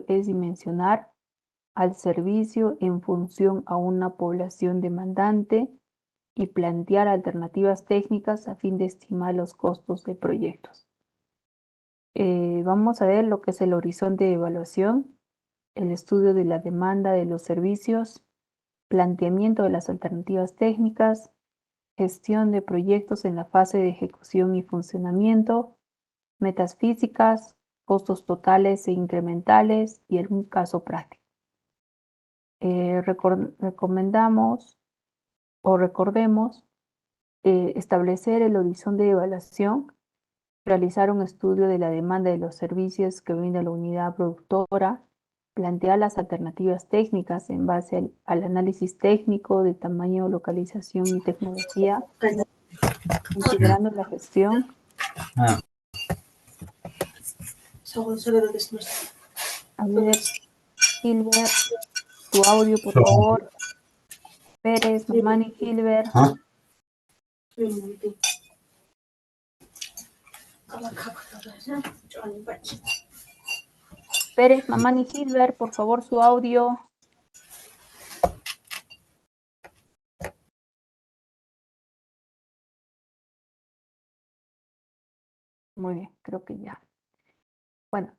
es dimensionar al servicio en función a una población demandante y plantear alternativas técnicas a fin de estimar los costos de proyectos. Vamos a ver lo que es el horizonte de evaluación, el estudio de la demanda de los servicios, planteamiento de las alternativas técnicas, gestión de proyectos en la fase de ejecución y funcionamiento, metas físicas, costos totales e incrementales y algún caso práctico. Recomendamos o recordemos establecer el horizonte de evaluación, realizar un estudio de la demanda de los servicios que brinda la unidad productora, plantear las alternativas técnicas en base al análisis técnico de tamaño, localización y tecnología, considerando la gestión. A ver, Gilbert, tu audio, por favor. Pérez, Mamani, Gilbert. Pérez, Mamani, Gilbert, por favor, su audio. Muy bien, creo que ya. Bueno,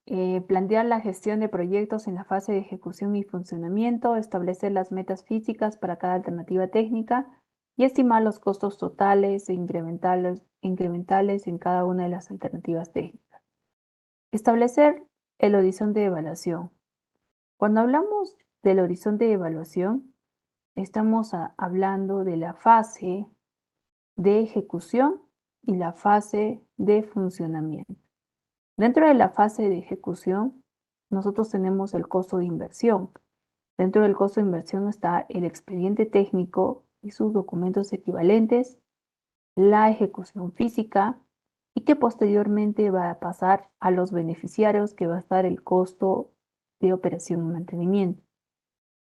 plantear la gestión de proyectos en la fase de ejecución y funcionamiento, establecer las metas físicas para cada alternativa técnica y estimar los costos totales e incrementales en cada una de las alternativas técnicas. Establecer el horizonte de evaluación. Cuando hablamos del horizonte de evaluación, estamos hablando de la fase de ejecución y la fase de funcionamiento. Dentro de la fase de ejecución, nosotros tenemos el costo de inversión. Dentro del costo de inversión está el expediente técnico y sus documentos equivalentes, la ejecución física y que posteriormente va a pasar a los beneficiarios, que va a estar el costo de operación y mantenimiento.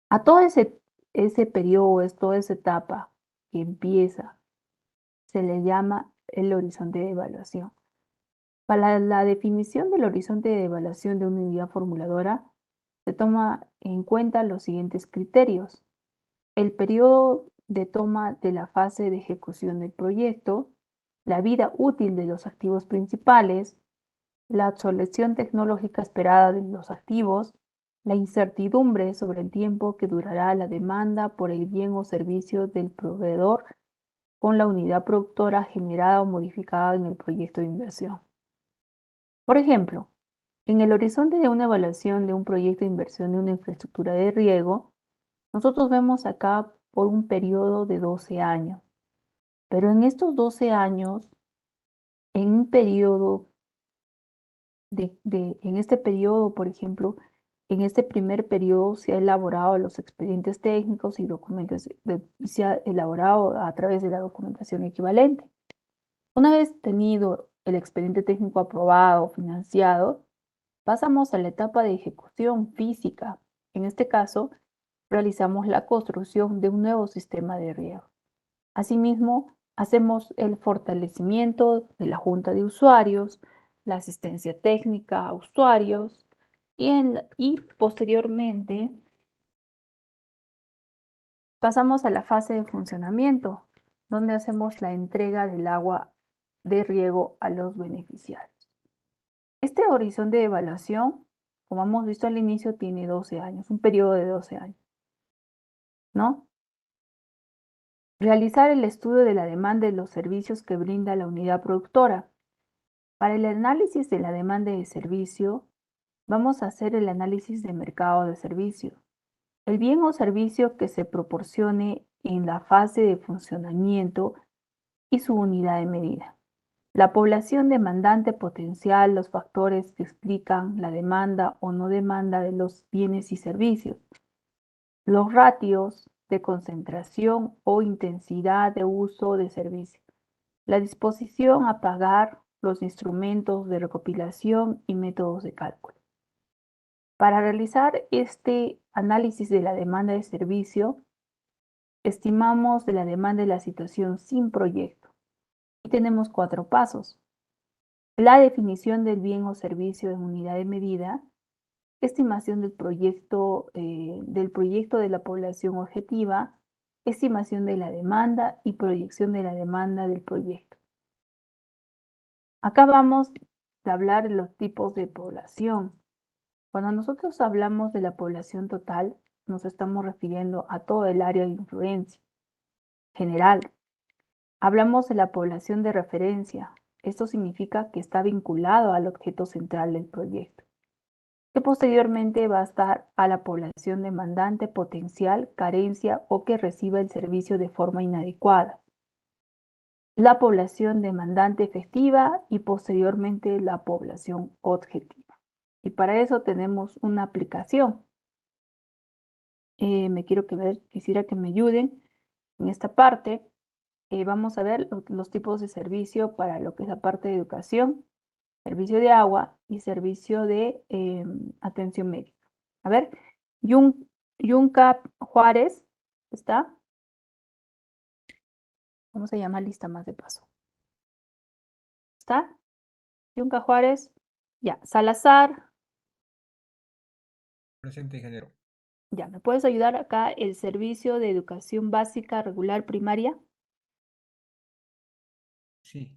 A todo ese periodo, toda esa etapa que empieza, se le llama el horizonte de evaluación. Para la definición del horizonte de evaluación de una unidad formuladora, se toma en cuenta los siguientes criterios: el periodo de toma de la fase de ejecución del proyecto, la vida útil de los activos principales, la obsolescencia tecnológica esperada de los activos, la incertidumbre sobre el tiempo que durará la demanda por el bien o servicio del proveedor con la unidad productora generada o modificada en el proyecto de inversión. Por ejemplo, en el horizonte de una evaluación de un proyecto de inversión de una infraestructura de riego, nosotros vemos acá por un periodo de 12 años. Pero en estos 12 años, en un periodo en este periodo, por ejemplo, en este primer periodo se ha elaborado los expedientes técnicos y documentos, se ha elaborado a través de la documentación equivalente. Una vez tenido el expediente técnico aprobado, financiado, pasamos a la etapa de ejecución física. En este caso, realizamos la construcción de un nuevo sistema de riego. Asimismo, hacemos el fortalecimiento de la junta de usuarios, la asistencia técnica a usuarios y posteriormente pasamos a la fase de funcionamiento, donde hacemos la entrega del agua de riego a los beneficiarios. Este horizonte de evaluación, como hemos visto al inicio, tiene 12 años, un periodo de 12 años, ¿no? Realizar el estudio de la demanda de los servicios que brinda la unidad productora. Para el análisis de la demanda de servicio, vamos a hacer el análisis de mercado de servicio. El bien o servicio que se proporcione en la fase de funcionamiento y su unidad de medida. La población demandante potencial, los factores que explican la demanda o no demanda de los bienes y servicios. Los ratios de concentración o intensidad de uso de servicio. La disposición a pagar, los instrumentos de recopilación y métodos de cálculo. Para realizar este análisis de la demanda de servicio, estimamos de la demanda de la situación sin proyecto. Y tenemos 4 pasos. La definición del bien o servicio en unidad de medida, estimación del proyecto de la población objetiva, estimación de la demanda y proyección de la demanda del proyecto. Acá vamos a hablar de los tipos de población. Cuando nosotros hablamos de la población total, nos estamos refiriendo a todo el área de influencia general. Hablamos de la población de referencia. Esto significa que está vinculado al objeto central del proyecto, que posteriormente va a estar a la población demandante potencial, carencia o que reciba el servicio de forma inadecuada, la población demandante efectiva y posteriormente la población objetiva. Y para eso tenemos una aplicación. Quisiera que me ayuden en esta parte. Vamos a ver los tipos de servicio para lo que es la parte de educación, servicio de agua y servicio de atención médica. A ver, Yunca Juárez, ¿está? Vamos a llamar lista más de paso. ¿Está? Yunca Juárez. Ya, Salazar. Presente, ingeniero. Ya, ¿me puedes ayudar acá el servicio de educación básica regular primaria? Sí.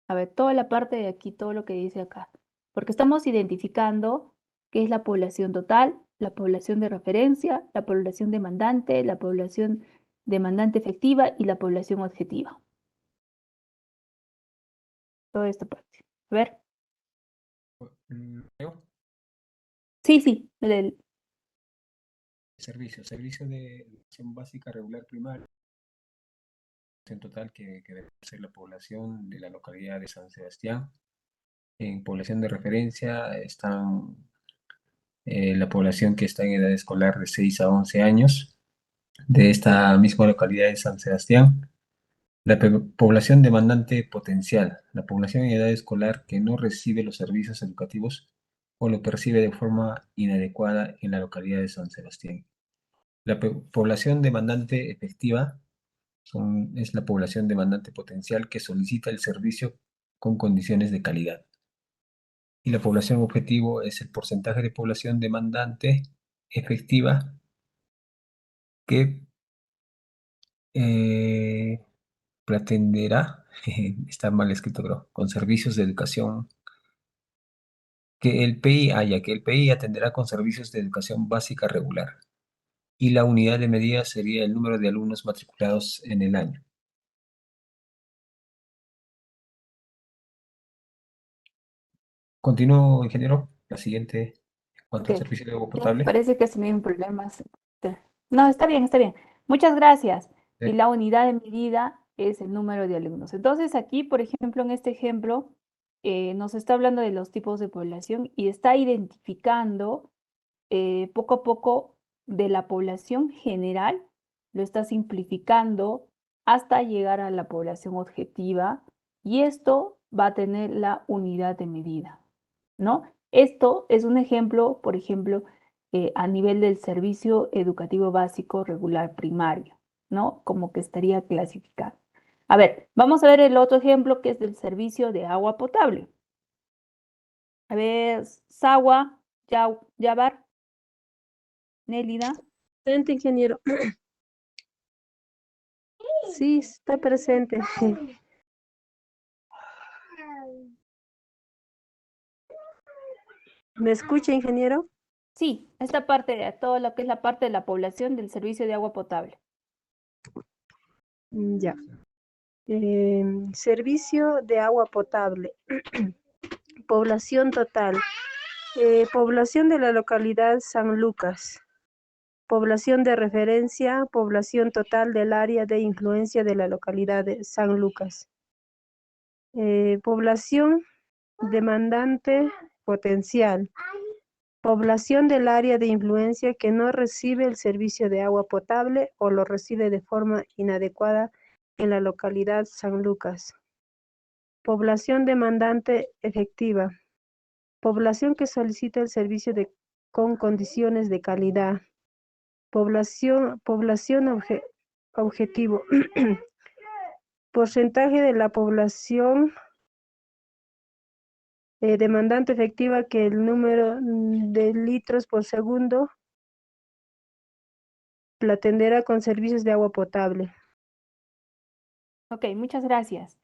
A ver, toda la parte de aquí, todo lo que dice acá. Porque estamos identificando qué es la población total, la población de referencia, la población demandante, la población demandante efectiva y la población objetiva. Toda esta parte. A ver. Leo. Sí. Servicio de educación básica regular primaria. En total que debe ser la población de la localidad de San Sebastián. En población de referencia están la población que está en edad escolar de 6 a 11 años de esta misma localidad de San Sebastián. La población demandante potencial, la población en edad escolar que no recibe los servicios educativos o lo percibe de forma inadecuada en la localidad de San Sebastián. La población demandante efectiva es la población demandante potencial que solicita el servicio con condiciones de calidad. Y la población objetivo es el porcentaje de población demandante efectiva que pretenderá, está mal escrito, pero con servicios de educación, que el PI atenderá con servicios de educación básica regular. Y la unidad de medida sería el número de alumnos matriculados en el año. Continúo, ingeniero. La siguiente, en cuanto Ok. al servicio de agua Ya, potable. parece que se me dio problemas. No, está bien, está bien. Muchas gracias. Y Eh, la unidad de medida es el número de alumnos. Entonces aquí, por ejemplo, en este ejemplo, nos está hablando de los tipos de población y está identificando poco a poco de la población general, lo está simplificando hasta llegar a la población objetiva y esto va a tener la unidad de medida, ¿no? Esto es un ejemplo, por ejemplo, a nivel del servicio educativo básico regular primario, ¿no? Como que estaría clasificado. A ver, vamos a ver el otro ejemplo que es del servicio de agua potable. A ver, Sawa, Yabar, Nélida. Presente, ingeniero. Sí, está presente. ¿Me escucha, ingeniero? Sí, esta parte de todo lo que es la parte de la población del servicio de agua potable. Ya. Servicio de agua potable. Población total. Población de la localidad San Lucas. Población de referencia, población total del área de influencia de la localidad de San Lucas. Población demandante potencial. Población del área de influencia que no recibe el servicio de agua potable o lo recibe de forma inadecuada en la localidad San Lucas. Población demandante efectiva. Población que solicita el servicio con condiciones de calidad. Población objetivo. Porcentaje de la población demandante efectiva que el número de litros por segundo la atenderá con servicios de agua potable. Ok, muchas gracias.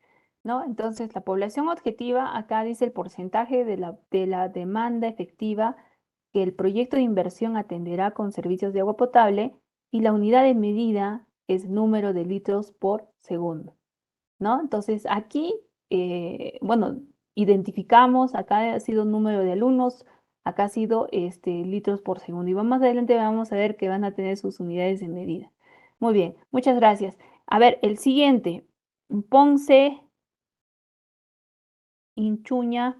¿No? Entonces, la población objetiva, acá dice el porcentaje de la demanda efectiva que el proyecto de inversión atenderá con servicios de agua potable y la unidad de medida es número de litros por segundo, ¿no? Entonces, aquí, bueno, identificamos, acá ha sido número de alumnos, acá ha sido litros por segundo. Y más adelante vamos a ver que van a tener sus unidades de medida. Muy bien, muchas gracias. A ver, el siguiente. Ponce, Inchuña,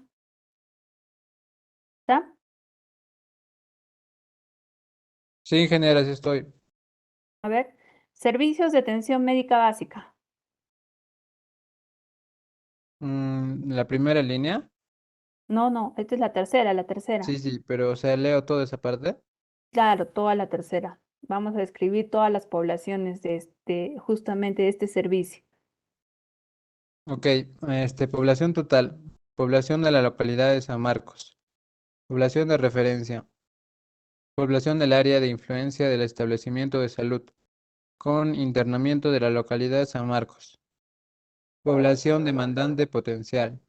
¿está? Sí, ingeniera, sí estoy. A ver, servicios de atención médica básica. La primera línea. No, no, esta es la tercera, la tercera. Sí, sí, pero o sea, leo toda esa parte. Claro, toda la tercera. Vamos a describir todas las poblaciones de justamente de este servicio. Ok, población total. Población de la localidad de San Marcos. Población de referencia. Población del área de influencia del establecimiento de salud, con internamiento de la localidad de San Marcos. Población demandante potencial.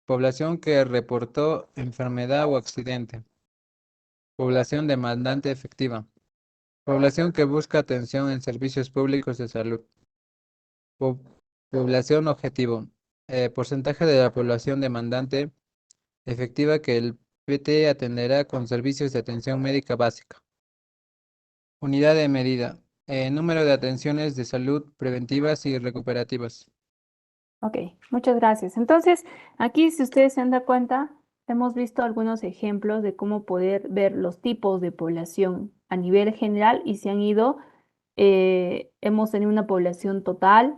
Población que reportó enfermedad o accidente. Población demandante efectiva. Población que busca atención en servicios públicos de salud. Po- Población objetivo. Porcentaje de la población demandante efectiva que el PT atenderá con servicios de atención médica básica. Unidad de medida. Número de atenciones de salud preventivas y recuperativas. Ok, muchas gracias. Entonces, aquí, si ustedes se han dado cuenta, hemos visto algunos ejemplos de cómo poder ver los tipos de población a nivel general y se han ido, hemos tenido una población total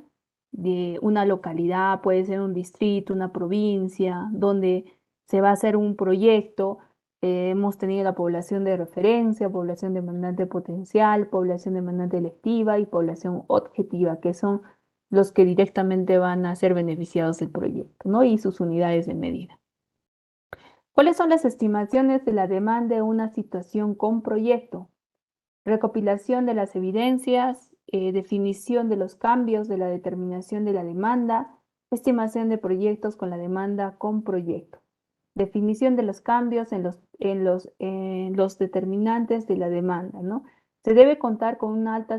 de una localidad, puede ser un distrito, una provincia, donde se va a hacer un proyecto. Hemos tenido la población de referencia, población demandante potencial, población demandante electiva y población objetiva, que son los que directamente van a ser beneficiados del proyecto, ¿no? Y sus unidades de medida. ¿Cuáles son las estimaciones de la demanda de una situación con proyecto? Recopilación de las evidencias, definición de los cambios de la determinación de la demanda, estimación de proyectos con la demanda con proyecto. Definición de los cambios en los determinantes de la demanda, ¿no? Se debe contar con una alta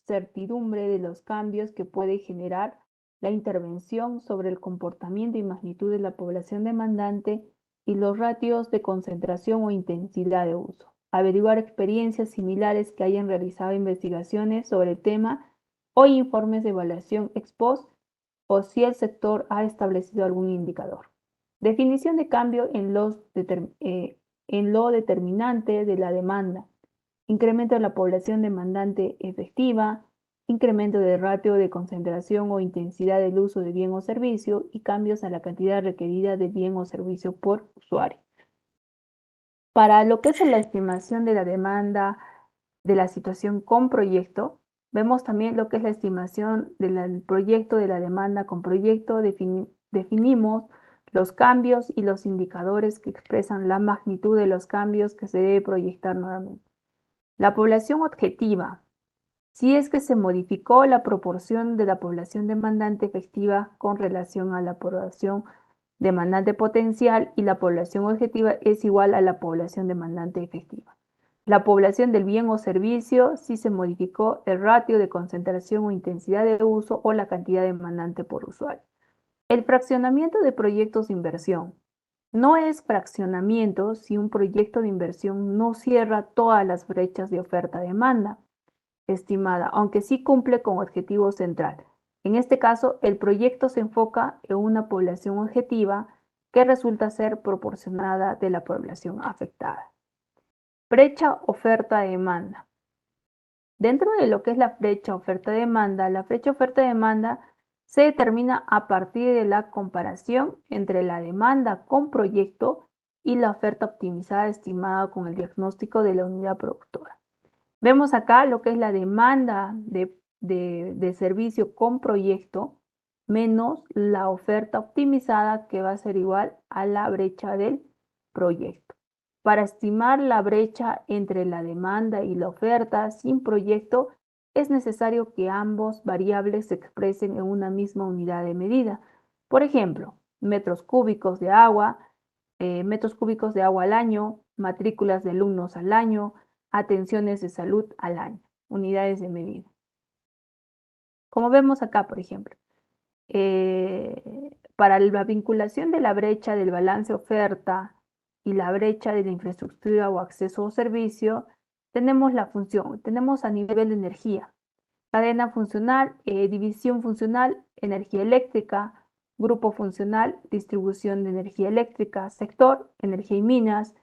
certidumbre de los cambios que puede generar la intervención sobre el comportamiento y magnitud de la población demandante y los ratios de concentración o intensidad de uso. Averiguar experiencias similares que hayan realizado investigaciones sobre el tema o informes de evaluación ex post o si el sector ha establecido algún indicador. Definición de cambio en lo determinante de la demanda. Incremento de la población demandante efectiva, incremento del ratio de concentración o intensidad del uso de bien o servicio y cambios a la cantidad requerida de bien o servicio por usuario. Para lo que es la estimación de la demanda de la situación con proyecto, vemos también lo que es la estimación del proyecto de la demanda con proyecto. Definimos los cambios y los indicadores que expresan la magnitud de los cambios que se debe proyectar nuevamente. La población objetiva. Si es que se modificó la proporción de la población demandante efectiva con relación a la población demandante potencial y la población objetiva es igual a la población demandante efectiva. La población del bien o servicio si se modificó el ratio de concentración o intensidad de uso o la cantidad demandante por usuario. El fraccionamiento de proyectos de inversión. No es fraccionamiento si un proyecto de inversión no cierra todas las brechas de oferta-demanda estimada, aunque sí cumple con objetivo central. En este caso, el proyecto se enfoca en una población objetiva que resulta ser proporcionada de la población afectada. Brecha oferta-demanda. Dentro de lo que es la brecha oferta-demanda, la brecha oferta-demanda se determina a partir de la comparación entre la demanda con proyecto y la oferta optimizada estimada con el diagnóstico de la unidad productora. Vemos acá lo que es la demanda de servicio con proyecto menos la oferta optimizada, que va a ser igual a la brecha del proyecto. Para estimar la brecha entre la demanda y la oferta sin proyecto, es necesario que ambos variables se expresen en una misma unidad de medida. Por ejemplo, metros cúbicos de agua al año, matrículas de alumnos al año, atenciones de salud al año, unidades de medida. Como vemos acá, por ejemplo, para la vinculación de la brecha del balance oferta y la brecha de la infraestructura o acceso o servicio, tenemos la función, tenemos a nivel de energía, cadena funcional, división funcional, energía eléctrica, grupo funcional, distribución de energía eléctrica, sector, energía y minas,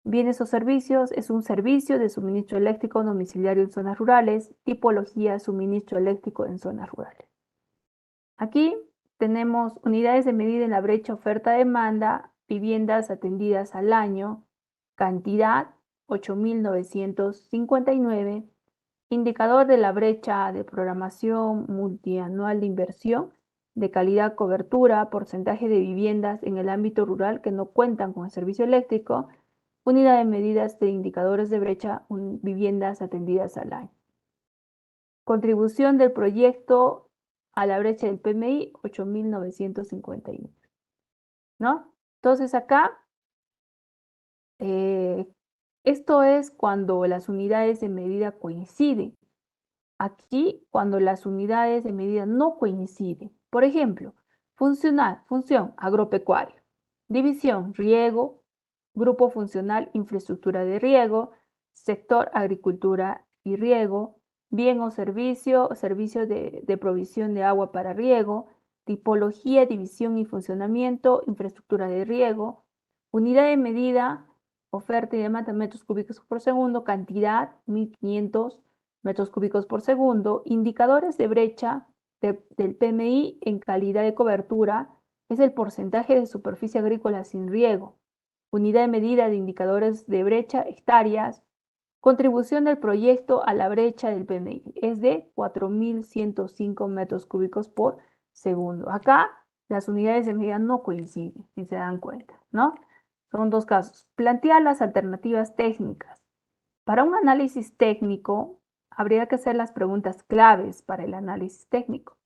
bienes o servicios, es un servicio de suministro eléctrico domiciliario en zonas rurales, tipología, suministro eléctrico en zonas rurales. Aquí tenemos unidades de medida en la brecha oferta-demanda, viviendas atendidas al año, cantidad 8.959, indicador de la brecha de programación multianual de inversión, de calidad cobertura, porcentaje de viviendas en el ámbito rural que no cuentan con el servicio eléctrico, unidad de medidas de indicadores de brecha, viviendas atendidas al año. Contribución del proyecto a la brecha del PMI, 8.951, ¿no? Entonces acá, esto es cuando las unidades de medida coinciden. Aquí, cuando las unidades de medida no coinciden. Por ejemplo, función agropecuario, división riego, grupo funcional infraestructura de riego, sector agricultura y riego, bien o servicio de provisión de agua para riego, tipología, división y funcionamiento, infraestructura de riego, unidad de medida, oferta y demanda metros cúbicos por segundo, cantidad 1.500 metros cúbicos por segundo, indicadores de brecha del PMI en calidad de cobertura, es el porcentaje de superficie agrícola sin riego, unidad de medida de indicadores de brecha, hectáreas, contribución del proyecto a la brecha del PMI es de 4.105 metros cúbicos por segundo. Acá las unidades de medida no coinciden, si se dan cuenta, ¿no? Son dos casos. Plantear las alternativas técnicas. Para un análisis técnico, habría que hacer las preguntas claves para el análisis técnico.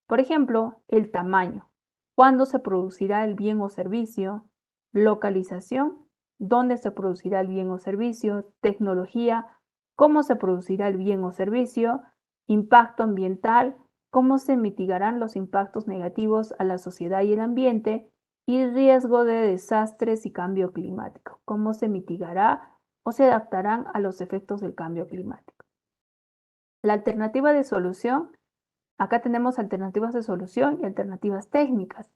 Por ejemplo, el tamaño. ¿Cuándo se producirá el bien o servicio? Localización. ¿Dónde se producirá el bien o servicio? Tecnología. ¿Cómo se producirá el bien o servicio? Impacto ambiental. ¿Cómo se mitigarán los impactos negativos a la sociedad y el ambiente? Y riesgo de desastres y cambio climático. ¿Cómo se mitigará o se adaptarán a los efectos del cambio climático? La alternativa de solución, acá tenemos alternativas de solución y alternativas técnicas.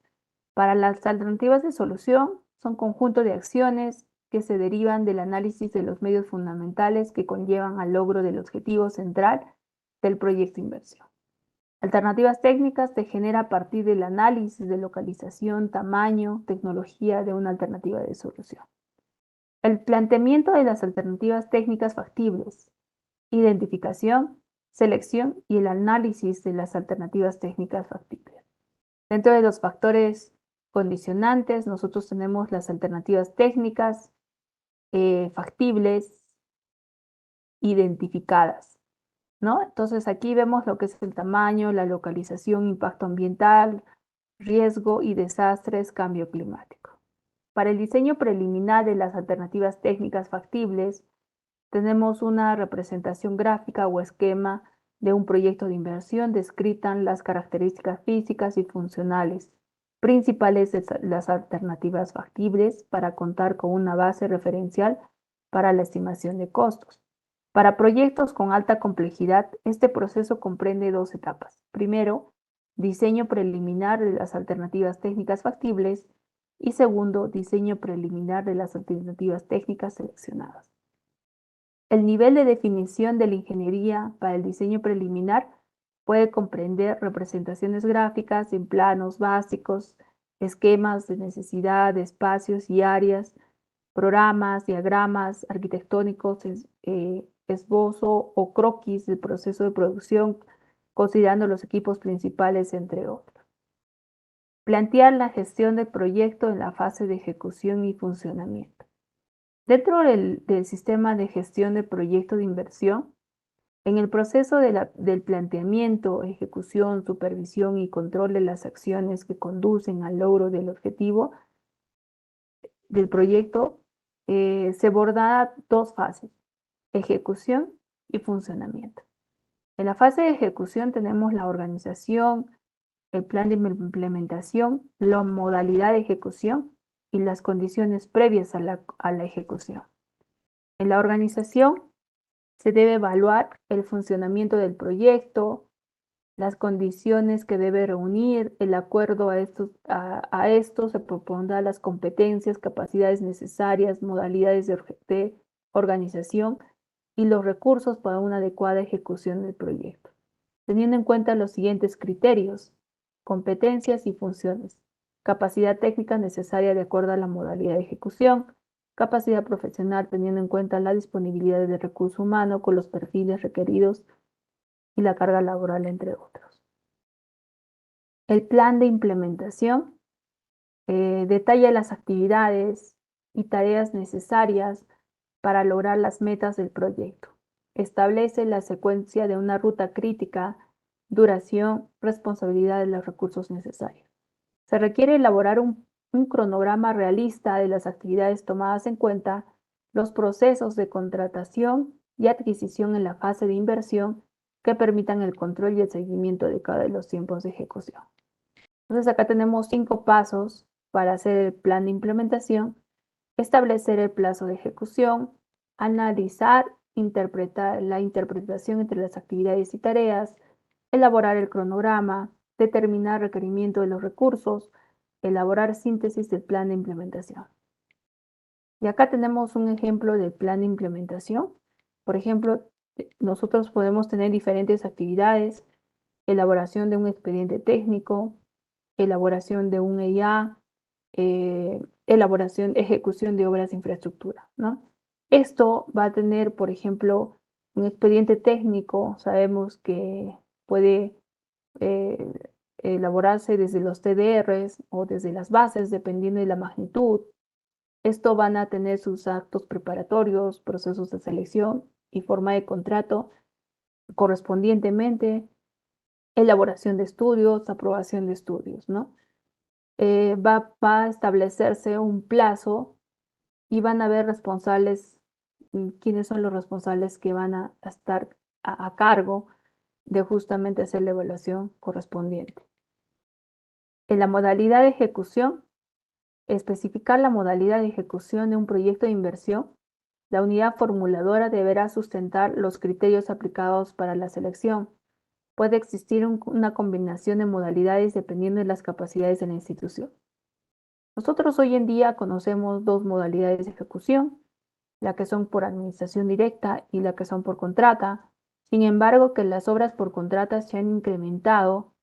Para las alternativas de solución son conjunto de acciones que se derivan del análisis de los medios fundamentales que conllevan al logro del objetivo central del proyecto de inversión. Alternativas técnicas se genera a partir del análisis de localización, tamaño, tecnología de una alternativa de solución. El planteamiento de las alternativas técnicas factibles, identificación, selección y el análisis de las alternativas técnicas factibles. Dentro de los factores condicionantes, nosotros tenemos las alternativas técnicas factibles identificadas, ¿no? Entonces aquí vemos lo que es el tamaño, la localización, impacto ambiental, riesgo y desastres, cambio climático. Para el diseño preliminar de las alternativas técnicas factibles, tenemos una representación gráfica o esquema de un proyecto de inversión descritas las características físicas y funcionales principales de las alternativas factibles para contar con una base referencial para la estimación de costos. Para proyectos con alta complejidad, este proceso comprende dos etapas. Primero, diseño preliminar de las alternativas técnicas factibles y segundo, diseño preliminar de las alternativas técnicas seleccionadas. El nivel de definición de la ingeniería para el diseño preliminar puede comprender representaciones gráficas en planos básicos, esquemas de necesidad de espacios y áreas, programas, diagramas arquitectónicos, esbozo o croquis del proceso de producción, considerando los equipos principales, entre otros. Plantear la gestión del proyecto en la fase de ejecución y funcionamiento. Dentro del sistema de gestión de proyecto de inversión, en el proceso del planteamiento, ejecución, supervisión y control de las acciones que conducen al logro del objetivo del proyecto, se aborda dos fases: ejecución y funcionamiento. En la fase de ejecución tenemos la organización, el plan de implementación, la modalidad de ejecución y las condiciones previas a la ejecución. En la organización se debe evaluar el funcionamiento del proyecto, las condiciones que debe reunir. El acuerdo a esto se propondrá las competencias, capacidades necesarias, modalidades de organización y los recursos para una adecuada ejecución del proyecto, teniendo en cuenta los siguientes criterios: competencias y funciones, capacidad técnica necesaria de acuerdo a la modalidad de ejecución, capacidad profesional teniendo en cuenta la disponibilidad de recurso humano con los perfiles requeridos y la carga laboral, entre otros. El plan de implementación detalla las actividades y tareas necesarias para lograr las metas del proyecto. Establece la secuencia de una ruta crítica, duración, responsabilidad de los recursos necesarios. Se requiere elaborar un cronograma realista de las actividades tomadas en cuenta, los procesos de contratación y adquisición en la fase de inversión que permitan el control y el seguimiento de cada de los tiempos de ejecución. Entonces acá tenemos 5 pasos para hacer el plan de implementación: establecer el plazo de ejecución, analizar, interpretar la interpretación entre las actividades y tareas, elaborar el cronograma, determinar requerimiento de los recursos, elaborar síntesis del plan de implementación. Y acá tenemos un ejemplo del plan de implementación. Por ejemplo, nosotros podemos tener diferentes actividades: elaboración de un expediente técnico, elaboración de un EIA, ejecución de obras de infraestructura, ¿no? Esto va a tener, por ejemplo, un expediente técnico. Sabemos que puede elaborarse desde los TDRs o desde las bases, dependiendo de la magnitud. Esto van a tener sus actos preparatorios, procesos de selección y forma de contrato correspondientemente, elaboración de estudios, aprobación de estudios, ¿no? Va a establecerse un plazo y van a haber responsables. ¿Quiénes son los responsables que van a estar a cargo de justamente hacer la evaluación correspondiente? En la modalidad de ejecución, especificar la modalidad de ejecución de un proyecto de inversión. La unidad formuladora deberá sustentar los criterios aplicados para la selección. Puede existir una combinación de modalidades dependiendo de las capacidades de la institución. Nosotros hoy en día conocemos 2 modalidades de ejecución: la que son por administración directa y la que son por contrata. Sin embargo, que las obras por contrata se han incrementado.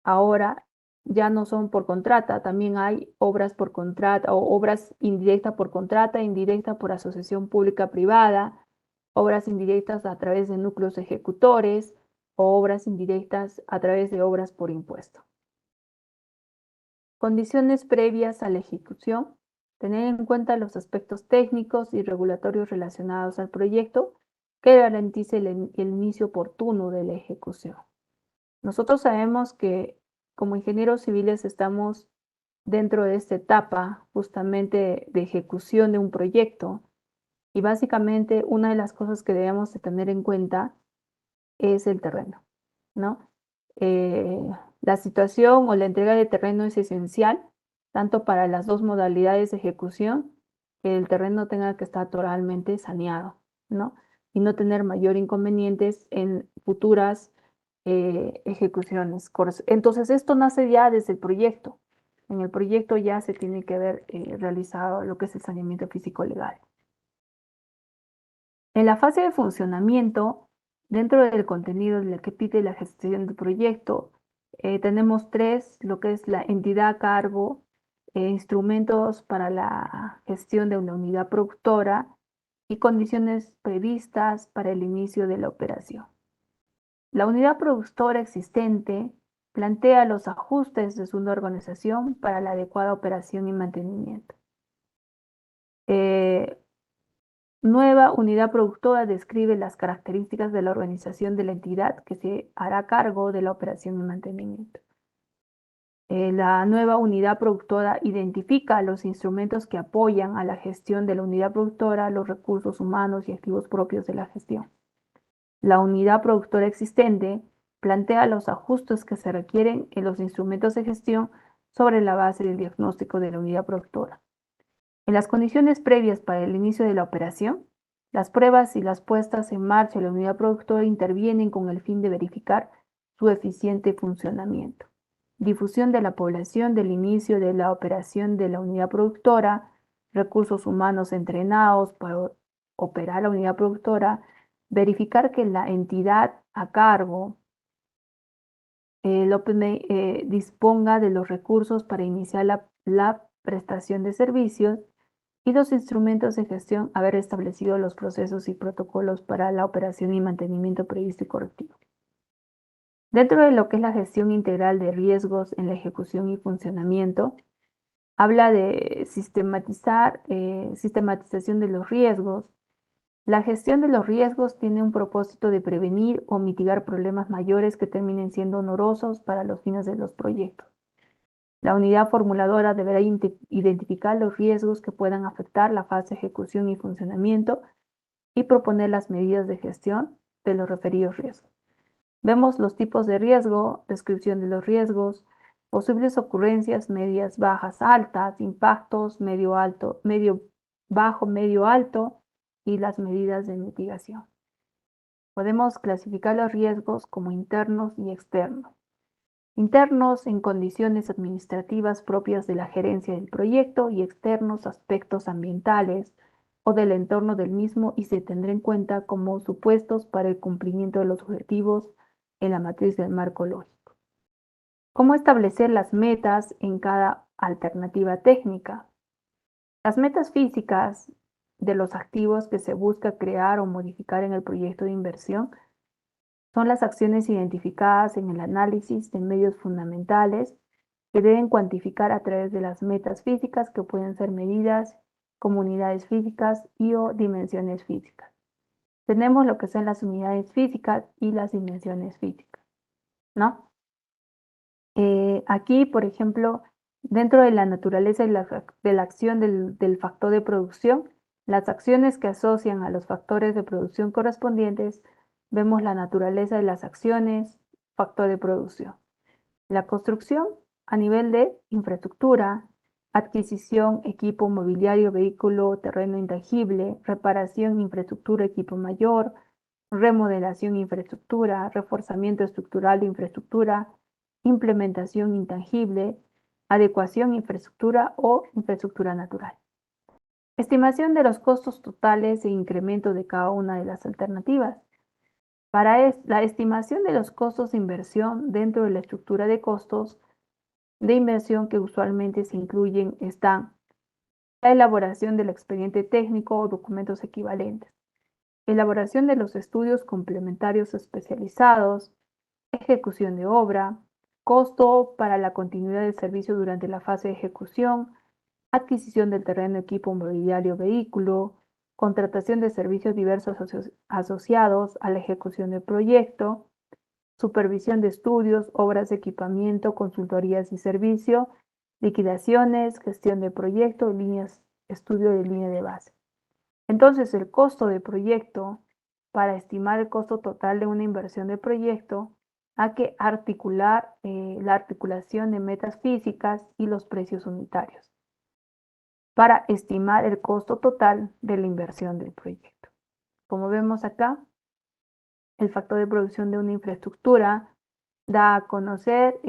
Ahora ya no son por contrata, también hay obras por contrata o obras indirectas por contrata, indirecta por asociación pública-privada, obras indirectas a través de núcleos ejecutores o obras indirectas a través de obras por impuesto. Condiciones previas a la ejecución: tener en cuenta los aspectos técnicos y regulatorios relacionados al proyecto que garantice el inicio oportuno de la ejecución. Nosotros sabemos que como ingenieros civiles estamos dentro de esta etapa justamente de ejecución de un proyecto, y básicamente una de las cosas que debemos de tener en cuenta es el terreno, ¿no? La situación o la entrega de terreno es esencial, tanto para las 2 modalidades de ejecución, que el terreno tenga que estar totalmente saneado, ¿no? Y no tener mayor inconvenientes en futuras ejecuciones. Entonces, esto nace ya desde el proyecto. En el proyecto ya se tiene que haber realizado lo que es el saneamiento físico-legal. En la fase de funcionamiento, dentro del contenido de la que pide la gestión del proyecto, tenemos 3: lo que es la entidad a cargo, instrumentos para la gestión de una unidad productora y condiciones previstas para el inicio de la operación. La unidad productora existente plantea los ajustes de su organización para la adecuada operación y mantenimiento. Nueva unidad productora describe las características de la organización de la entidad que se hará cargo de la operación y mantenimiento. La nueva unidad productora identifica los instrumentos que apoyan a la gestión de la unidad productora, los recursos humanos y activos propios de la gestión. La unidad productora existente plantea los ajustes que se requieren en los instrumentos de gestión sobre la base del diagnóstico de la unidad productora. En las condiciones previas para el inicio de la operación, las pruebas y las puestas en marcha de la unidad productora intervienen con el fin de verificar su eficiente funcionamiento. Difusión de la población del inicio de la operación de la unidad productora, recursos humanos entrenados para operar la unidad productora, verificar que la entidad a cargo, el OPM, disponga de los recursos para iniciar la prestación de servicios y los instrumentos de gestión, haber establecido los procesos y protocolos para la operación y mantenimiento previsto y correctivo. Dentro de lo que es la gestión integral de riesgos en la ejecución y funcionamiento, habla de sistematización de los riesgos. La gestión de los riesgos tiene un propósito de prevenir o mitigar problemas mayores que terminen siendo onerosos para los fines de los proyectos. La unidad formuladora deberá identificar los riesgos que puedan afectar la fase de ejecución y funcionamiento y proponer las medidas de gestión de los referidos riesgos. Vemos los tipos de riesgo, descripción de los riesgos, posibles ocurrencias medias, bajas, altas, impactos medio, alto, medio, bajo, medio, alto y las medidas de mitigación. Podemos clasificar los riesgos como internos y externos. Internos en condiciones administrativas propias de la gerencia del proyecto y externos aspectos ambientales o del entorno del mismo y se tendrá en cuenta como supuestos para el cumplimiento de los objetivos en la matriz del marco lógico. ¿Cómo establecer las metas en cada alternativa técnica? Las metas físicas de los activos que se busca crear o modificar en el proyecto de inversión son las acciones identificadas en el análisis de medios fundamentales que deben cuantificar a través de las metas físicas que pueden ser medidas como unidades físicas y o dimensiones físicas. Tenemos lo que son las unidades físicas y las dimensiones físicas, ¿no? Aquí, por ejemplo, dentro de la naturaleza de la acción del factor de producción, las acciones que asocian a los factores de producción correspondientes, vemos la naturaleza de las acciones, factor de producción. La construcción a nivel de infraestructura, adquisición, equipo, mobiliario, vehículo, terreno intangible, reparación, infraestructura, equipo mayor, remodelación, infraestructura, reforzamiento estructural de infraestructura, implementación intangible, adecuación, infraestructura o infraestructura natural. Estimación de los costos totales e incremento de cada una de las alternativas. Para la estimación de los costos de inversión dentro de la estructura de costos de inversión que usualmente se incluyen están la elaboración del expediente técnico o documentos equivalentes, elaboración de los estudios complementarios especializados, ejecución de obra, costo para la continuidad del servicio durante la fase de ejecución, adquisición del terreno, equipo, mobiliario, vehículo, contratación de servicios diversos asociados a la ejecución del proyecto, supervisión de estudios, obras de equipamiento, consultorías y servicio, liquidaciones, gestión de proyecto, estudio de línea de base. Entonces, el costo de proyecto, para estimar el costo total de una inversión de proyecto, hay que articular la articulación de metas físicas y los precios unitarios para estimar el costo total de la inversión del proyecto. Como vemos acá, el factor de producción de una infraestructura da a conocer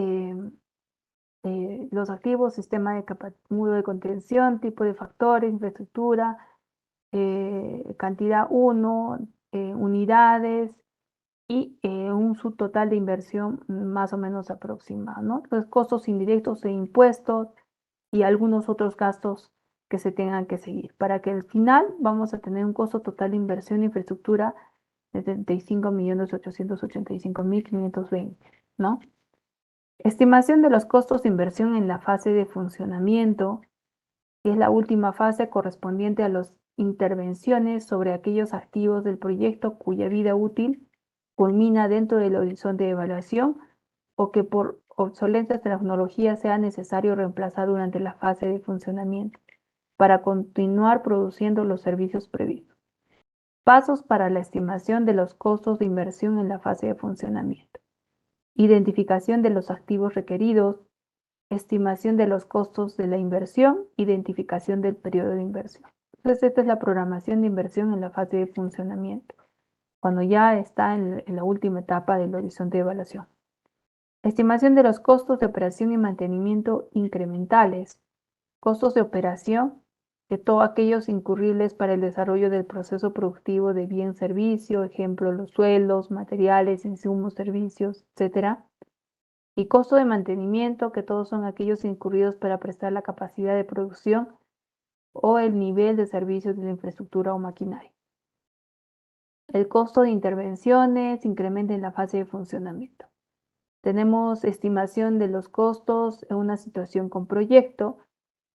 los activos, sistema de muro de contención, tipo de factores, infraestructura, cantidad 1, unidades y un subtotal de inversión más o menos aproximado, ¿no? Los costos indirectos e impuestos y algunos otros gastos que se tengan que seguir. Para que al final vamos a tener un costo total de inversión en infraestructura de 75.885.520, ¿no? Estimación de los costos de inversión en la fase de funcionamiento, que es la última fase correspondiente a las intervenciones sobre aquellos activos del proyecto cuya vida útil culmina dentro del horizonte de evaluación o que por obsolescencia de tecnología sea necesario reemplazar durante la fase de funcionamiento para continuar produciendo los servicios previstos. Pasos para la estimación de los costos de inversión en la fase de funcionamiento. Identificación de los activos requeridos, estimación de los costos de la inversión, identificación del periodo de inversión. Entonces, esta es la programación de inversión en la fase de funcionamiento, cuando ya está en la última etapa del horizonte de evaluación. Estimación de los costos de operación y mantenimiento incrementales, costos de operación de todos aquellos incurribles para el desarrollo del proceso productivo de bien servicio, ejemplo, los sueldos, materiales, insumos, servicios, etc. Y costo de mantenimiento, que todos son aquellos incurridos para prestar la capacidad de producción o el nivel de servicios de la infraestructura o maquinaria. El costo de intervenciones incrementa en la fase de funcionamiento. Tenemos estimación de los costos en una situación con proyecto,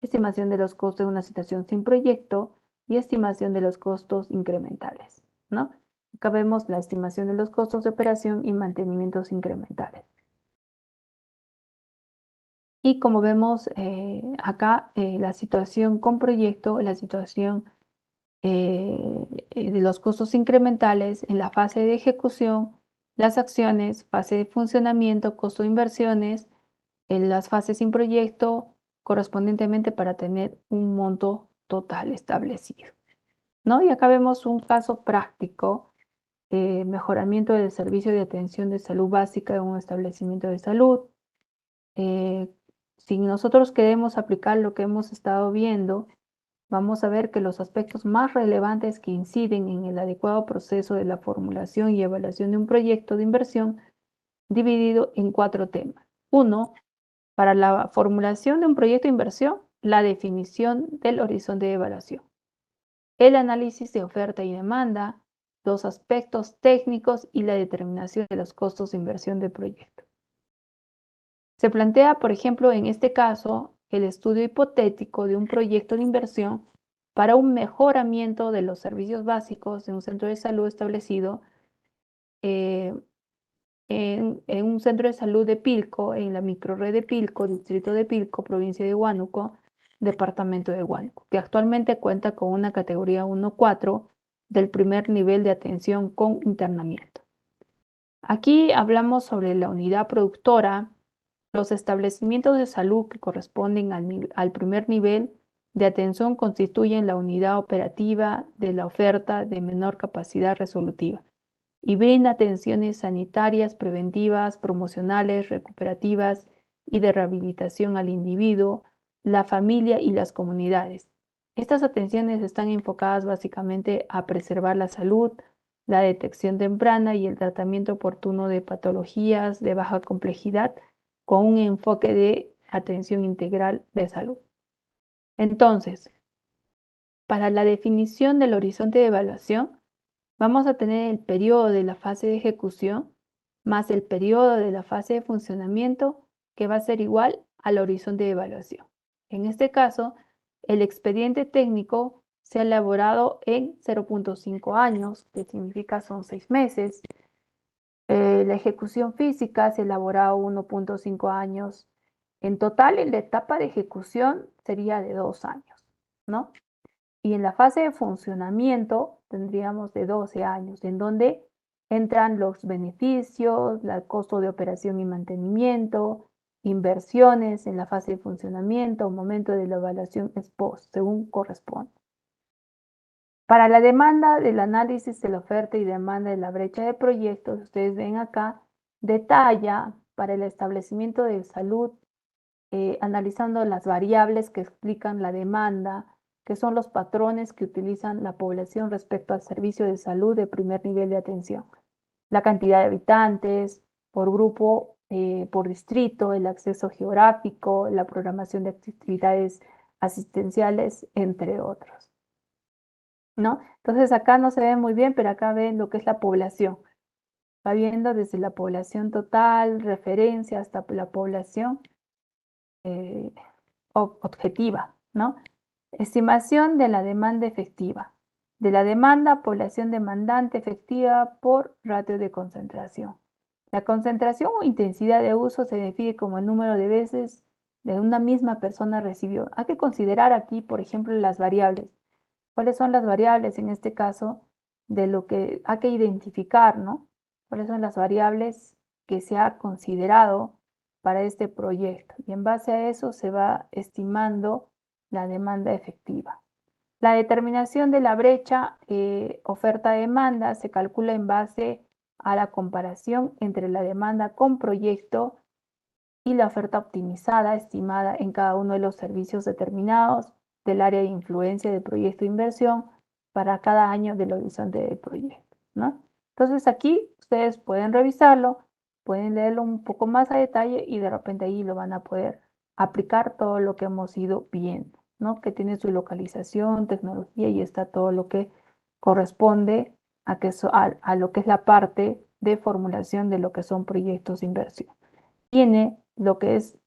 estimación de los costos en una situación sin proyecto y estimación de los costos incrementales, ¿no? Acá vemos la estimación de los costos de operación y mantenimientos incrementales. Y como vemos acá, la situación con proyecto, la situación de los costos incrementales en la fase de ejecución, las acciones, fase de funcionamiento, costo de inversiones, en las fases sin proyecto, correspondientemente para tener un monto total establecido, ¿no? Y acá vemos un caso práctico, mejoramiento del servicio de atención de salud básica en un establecimiento de salud. Si nosotros queremos aplicar lo que hemos estado viendo, vamos a ver que los aspectos más relevantes que inciden en el adecuado proceso de la formulación y evaluación de un proyecto de inversión, dividido en 4 temas. 1. Para la formulación de un proyecto de inversión, la definición del horizonte de evaluación. El análisis de oferta y demanda, los aspectos técnicos y la determinación de los costos de inversión del proyecto. Se plantea, por ejemplo, en este caso, el estudio hipotético de un proyecto de inversión para un mejoramiento de los servicios básicos de un centro de salud establecido en un centro de salud de Pilco, en la microrred de Pilco, distrito de Pilco, provincia de Huánuco, departamento de Huánuco, que actualmente cuenta con una categoría 1-4 del primer nivel de atención con internamiento. Aquí hablamos sobre la unidad productora. Los establecimientos de salud que corresponden al primer nivel de atención constituyen la unidad operativa de la oferta de menor capacidad resolutiva y brinda atenciones sanitarias, preventivas, promocionales, recuperativas y de rehabilitación al individuo, la familia y las comunidades. Estas atenciones están enfocadas básicamente a preservar la salud, la detección temprana y el tratamiento oportuno de patologías de baja complejidad con un enfoque de atención integral de salud. Entonces, para la definición del horizonte de evaluación, vamos a tener el periodo de la fase de ejecución más el periodo de la fase de funcionamiento, que va a ser igual al horizonte de evaluación. En este caso, el expediente técnico se ha elaborado en 0.5 años, que significa son 6 meses. La ejecución física se ha elaborado 1.5 años. En total, en la etapa de ejecución sería de 2 años, ¿no? Y en la fase de funcionamiento tendríamos de 12 años, en donde entran los beneficios, el costo de operación y mantenimiento, inversiones en la fase de funcionamiento, momento de la evaluación ex post, según corresponde. Para la demanda del análisis de la oferta y demanda de la brecha de proyectos, ustedes ven acá, detalla para el establecimiento de salud, analizando las variables que explican la demanda, que son los patrones que utilizan la población respecto al servicio de salud de primer nivel de atención. La cantidad de habitantes, por grupo, por distrito, el acceso geográfico, la programación de actividades asistenciales, entre otros, ¿no? Entonces acá no se ve muy bien, pero acá ven lo que es la población. Va viendo desde la población total, referencia, hasta la población objetiva, ¿no? Estimación de la demanda efectiva. De la demanda, población demandante efectiva por ratio de concentración. La concentración o intensidad de uso se define como el número de veces de una misma persona recibió. Hay que considerar aquí, por ejemplo, las variables. ¿Cuáles son las variables en este caso de lo que hay que identificar, ¿no? ¿Cuáles son las variables que se ha considerado para este proyecto? Y en base a eso se va estimando la demanda efectiva. La determinación de la brecha oferta-demanda se calcula en base a la comparación entre la demanda con proyecto y la oferta optimizada estimada en cada uno de los servicios determinados del área de influencia del proyecto de inversión para cada año del horizonte del proyecto, ¿no? Entonces aquí ustedes pueden revisarlo, pueden leerlo un poco más a detalle y de repente ahí lo van a poder aplicar todo lo que hemos ido viendo, ¿no? Que tiene su localización, tecnología y está todo lo que corresponde a lo que es la parte de formulación de lo que son proyectos de inversión. Tiene lo que es,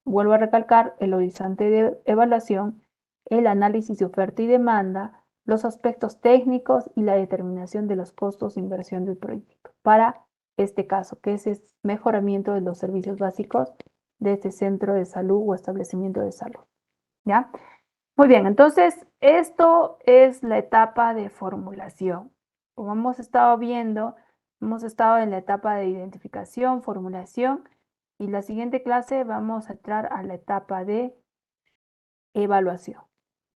vuelvo a recalcar, el horizonte de evaluación, el análisis de oferta y demanda, los aspectos técnicos y la determinación de los costos de inversión del proyecto. Para este caso, que es el mejoramiento de los servicios básicos de este centro de salud o establecimiento de salud. ¿Ya? Muy bien, entonces esto es la etapa de formulación. Como hemos estado viendo, hemos estado en la etapa de identificación, formulación, y la siguiente clase vamos a entrar a la etapa de evaluación,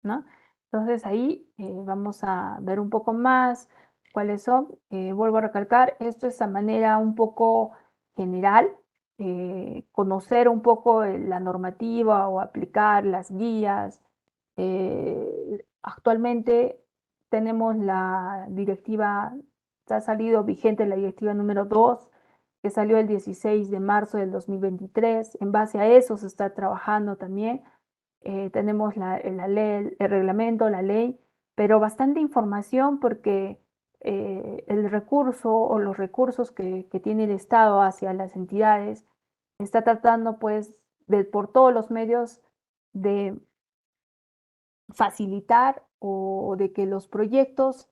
¿no? Entonces ahí vamos a ver un poco más cuáles son. Vuelvo a recalcar, esto es a manera un poco general, conocer un poco la normativa o aplicar las guías. Actualmente tenemos la directiva, ha salido vigente la directiva número 2, que salió el 16 de marzo del 2023. En base a eso se está trabajando también. Tenemos la ley, el reglamento, la ley, pero bastante información porque el recurso o los recursos que tiene el Estado hacia las entidades está tratando pues por todos los medios de facilitar o de que los proyectos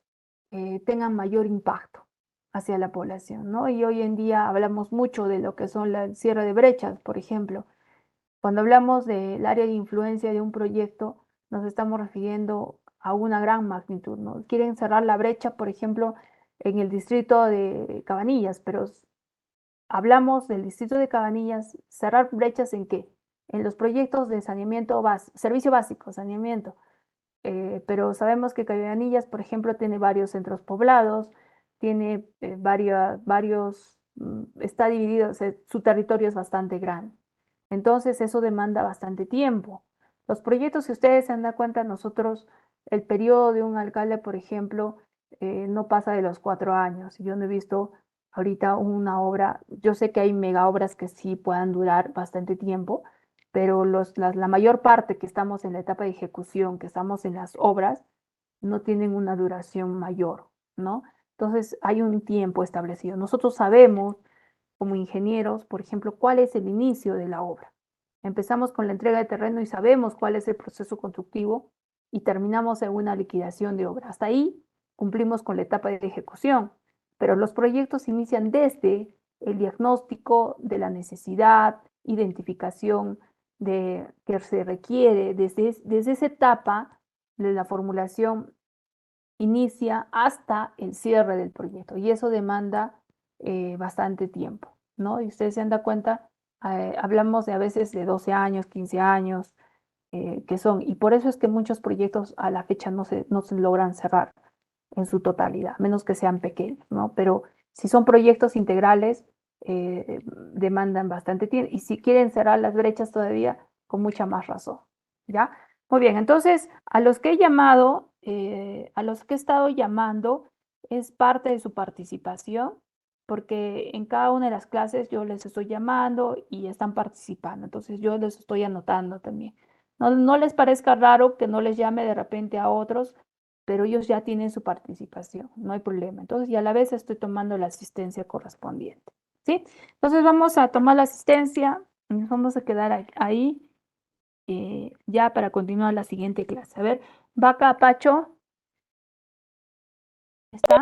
tengan mayor impacto hacia la población, ¿no? Y hoy en día hablamos mucho de lo que son el cierre de brechas, por ejemplo. Cuando hablamos del área de influencia de un proyecto, nos estamos refiriendo a una gran magnitud, ¿no? Quieren cerrar la brecha, por ejemplo, en el distrito de Cabanillas, pero hablamos del distrito de Cabanillas, cerrar brechas ¿en qué? En los proyectos de saneamiento servicio básico, saneamiento. Pero sabemos que Cabanillas, por ejemplo, tiene varios centros poblados, tiene está dividido, su territorio es bastante grande. Entonces, eso demanda bastante tiempo. Los proyectos, si ustedes se dan cuenta, nosotros, el periodo de un alcalde, por ejemplo, no pasa de los 4 años. Yo no he visto ahorita una obra, yo sé que hay mega obras que sí puedan durar bastante tiempo, pero la mayor parte que estamos en la etapa de ejecución, que estamos en las obras, no tienen una duración mayor, ¿no? Entonces hay un tiempo establecido. Nosotros sabemos, como ingenieros, por ejemplo, cuál es el inicio de la obra. Empezamos con la entrega de terreno y sabemos cuál es el proceso constructivo y terminamos en una liquidación de obra. Hasta ahí cumplimos con la etapa de ejecución, pero los proyectos inician desde el diagnóstico de la necesidad, identificación de que se requiere, desde esa etapa de la formulación inicia hasta el cierre del proyecto y eso demanda bastante tiempo, ¿no? Y ustedes se dan cuenta, hablamos de a veces de 12 años, 15 años, que son, y por eso es que muchos proyectos a la fecha no se logran cerrar en su totalidad, menos que sean pequeños, ¿no? Pero si son proyectos integrales, demandan bastante tiempo, y si quieren cerrar las brechas todavía, con mucha más razón, ¿ya? Muy bien, entonces, a los que he llamado, a los que he estado llamando, es parte de su participación, porque en cada una de las clases yo les estoy llamando y están participando, entonces yo les estoy anotando también. No les parezca raro que no les llame de repente a otros, pero ellos ya tienen su participación, no hay problema. Entonces, y a la vez estoy tomando la asistencia correspondiente, ¿sí? Entonces, vamos a tomar la asistencia, y nos vamos a quedar ahí ya para continuar la siguiente clase. A ver, Vaca Pacho, ¿está?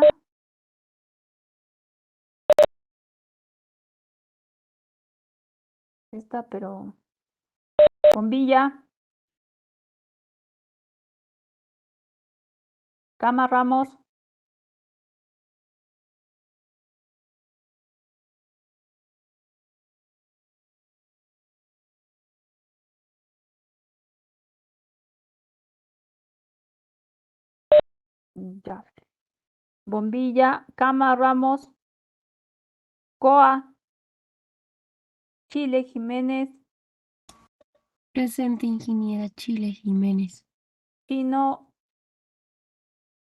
Está, pero Bombilla, Cama Ramos, ya. Bombilla, Cama Ramos, Coa, Chile Jiménez, Presente, ingeniera Chile Jiménez. Chino,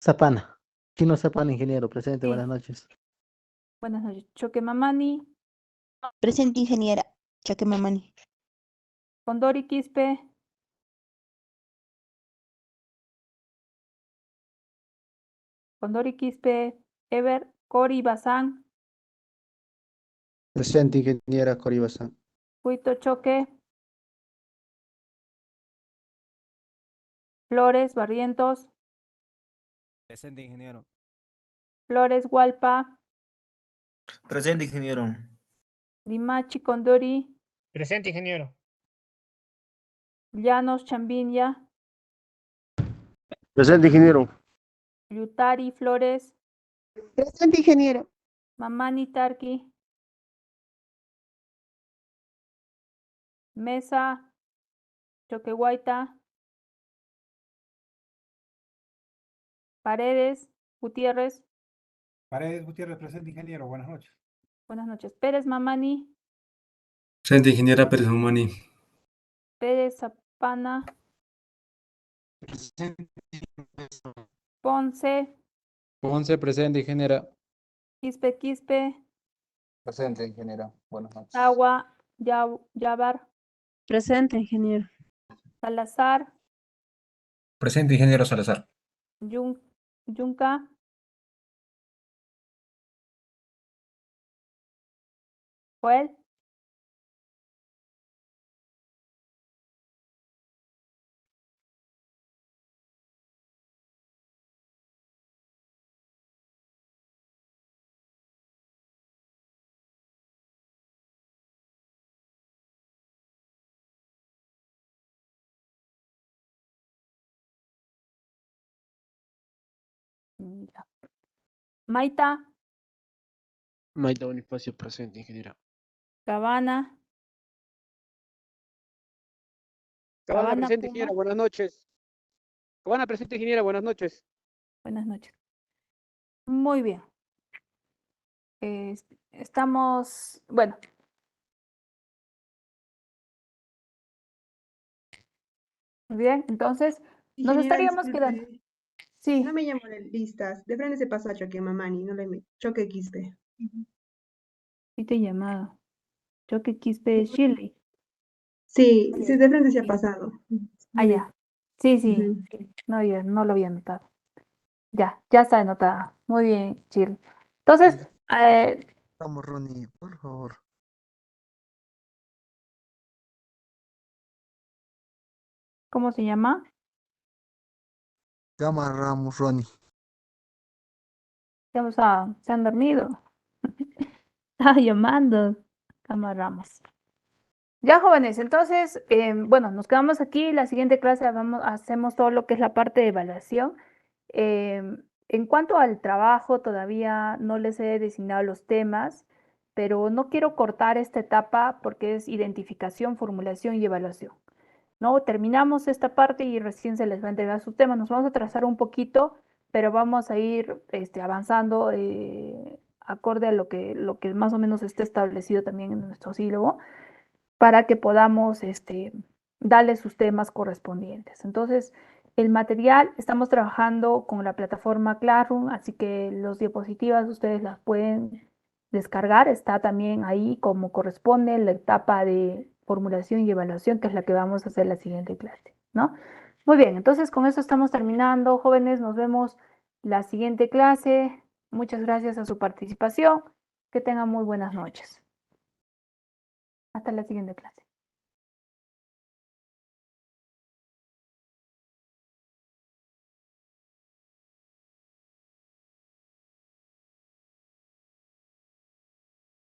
Zapana. Chino Zapana, ingeniero, presente, Sí. buenas noches. buenas noches, Choquemamani, Presente, ingeniera Chaquemamani. Condori Quispe, Ever, Cori Bazán, Presente, ingeniera Coribazán. Huito Choque, Flores Barrientos, Presente, ingeniero. Flores Hualpa, Presente, ingeniero. Limachi Condori, Presente, ingeniero. Llanos Chambinya, Presente, ingeniero. Yutari Flores, Presente, ingeniero. Mamani Tarki, Mesa, Choquehuayta, Paredes, Gutiérrez, Paredes Gutiérrez, presente, ingeniero. Buenas noches. buenas noches, Pérez Mamani, Presente, ingeniera Pérez Mamani. Pérez Zapana, Ponce, Ponce, presente, ingeniera. Quispe, Presente, ingeniera. Buenas noches. Agua, Yabar, Presente, ingeniero. Salazar, Presente, ingeniero Salazar. Yunca, Joel, ya. Maita, Maida Bonifacio, presente, ingeniera. Cabana, Cabana, Cabana presente, Puma, ingeniera. Buenas noches. Cabana, presente, ingeniera. Buenas noches. buenas noches. Muy bien. Estamos, bueno. Muy bien, entonces nos Ingeniera, estaríamos disculpe, quedando. Sí. no me llamo de listas. De frente se pasa a Choquemamani, no le Choque Quispe. Sí te he llamado. Choque Quispe Shirley. Sí, sí, de frente se ha pasado. Ah, ya. Sí, sí, Ujú. sí. No, no lo había anotado. Ya está anotada. Muy bien, Shirley. Entonces, Vamos, Ronnie, por favor. ¿cómo se llama? Gama Ramos, Ronnie. Se han dormido. Estaba llamando. Cama Ramos. Ya, jóvenes, entonces, bueno, nos quedamos aquí. La siguiente clase hacemos todo lo que es la parte de evaluación. En cuanto al trabajo, todavía no les he designado los temas, pero no quiero cortar esta etapa porque es identificación, formulación y evaluación. ¿No? Terminamos esta parte y recién se les va a entregar su tema. Nos vamos a trazar un poquito, pero vamos a ir avanzando acorde a lo que más o menos esté establecido también en nuestro sílabo para que podamos darle sus temas correspondientes. Entonces, el material, estamos trabajando con la plataforma Classroom, así que las diapositivas ustedes las pueden descargar. Está también ahí como corresponde la etapa de formulación y evaluación, que es la que vamos a hacer la siguiente clase, ¿no? Muy bien, entonces con eso estamos terminando, jóvenes. Nos vemos la siguiente clase. Muchas gracias a su participación. Que tengan muy buenas noches. Hasta la siguiente clase.